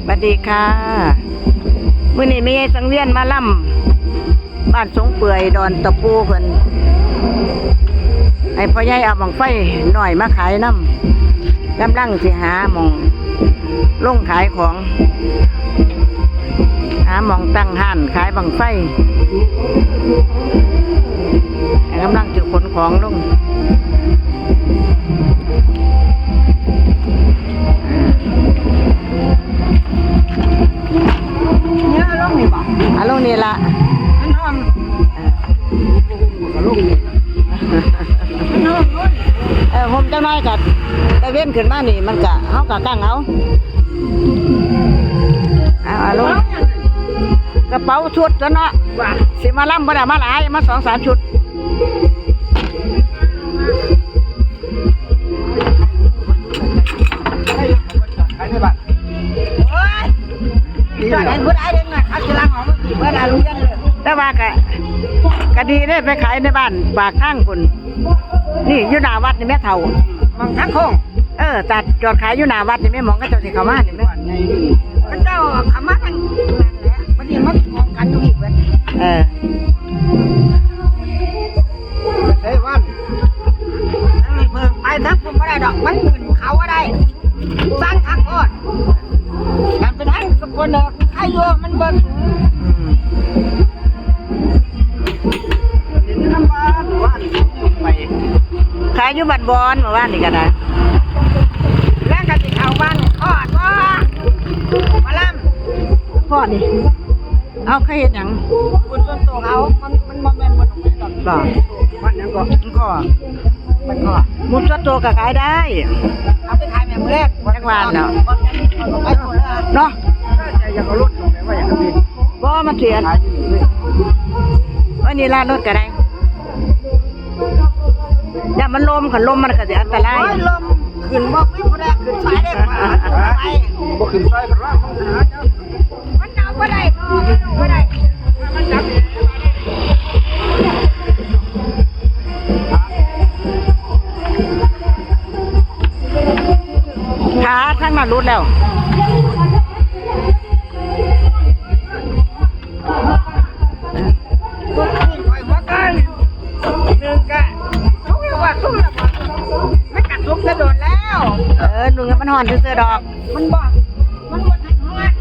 สวัสดีค่ะมื้อนี้มีสังเวียนมาล่ำบ้านสงเปื่อยดอนตะปูเพิ่นไอ้พ่อใหญ่เอาบังไฟหน่อยมาขายน้ำกำลังสิหาหม่องลงขายของหาหม่องตั้งห้านขายบังไฟกำลังจะขนของลงเนี่ยลงนี่บ่ลงนี่ละมันนอนลงนี่มันนอนผมจังน้อยกัตะเว้นขึ้นมานี่มันกะเฮากะกั้งเอาลงกระเป๋าชุดตัวเนาะว่าสิมาล่ำบ่ได้มาหลายมา2-3 ชุดใครได้บ้างโอ้ยจอดให้ผู้ใดเด้งน่ะเขาสิล้างของมันสิเบิดอาลุยันเลยแต่ว่ากะดีได้ไปขายในบ้านปากทางพุ่นนี่อยู่หน้าวัดนี่แม่เฒ่ามันทักโค้งตัดจอดขายอยู่หน้าวัดนี่แม่หมองก็เจ้าสิเข้ามานี่แม่พระเจ้าขมาทั้งนั่นแหละบัดนี้มันมองกันอยู่อีกเบิดใช่วันทั้งนี้เพิ่งไปทั้งพุ่นบ่ได้ดอกมันขึ้นเขาบ่ได้สร้างทางโคตรการเป็นทางสกลใครอยู่มันเบิดขายอยู่บ้านบอนเมื่อวานนี่ก็ได้แล้วก็สิเข้าบ้านคลอดบ่มาล่ำพ่อนี่เอาเคยเฮ็ดหยังบุญส่วนตัวเขามันบ่แม่นบ่ต้องไปดอกมันยังก็ข้อมันก็มุนสดโตก็ขายได้เอาไปขายแม่มื้อแรกจังหวัดเนาะไปหมดแล้วเนาะใจอยากเอารถตรงไหนว่าอยากเอาบินบ่มาเสียวันนี้ลารถก็ได้อย่ามันลมคันลมมันก็สิอันตรายลมขึ้นบ่มีผู้ใดขึ้นสายได้ไปบ่ขึ้นสายก็ว่ามันเอาบ่ได้เนาะบ่ได้มันจับขาทั้งนั้นรุดแล้วลุงมันห่อนซื้อดอกมันบ่ทันห่อน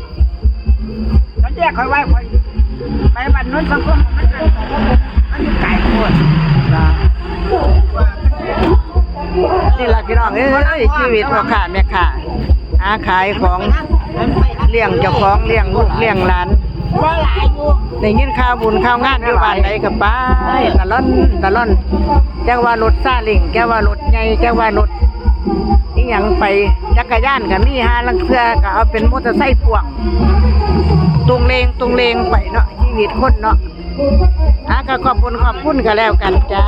ฉันแยกคอยไว้คอยไปบ้านนู้นสังคมมันอยู่ไกลโคตรนี่ล่ะพี่น้องชีวิตพ่อค้าแม่ค้าหาขายของเลี้ยงเจ้าของเลี้ยงลูกเลี้ยงหลานได้ยินข่าวบุญข่าวงานอยู่บ้านใดก็ไปตะล่อนจังว่ารถซาเล้งจังว่ารถใหญ่จังว่ารถอีหยังไปจักรยานก็มีหาลังเทื่อก็เอาเป็นมอเตอร์ไซค์พ่วงตุงเลงไปเนาะชีวิตคนเนาะก็ขอบคุณก็แล้วกันจ้า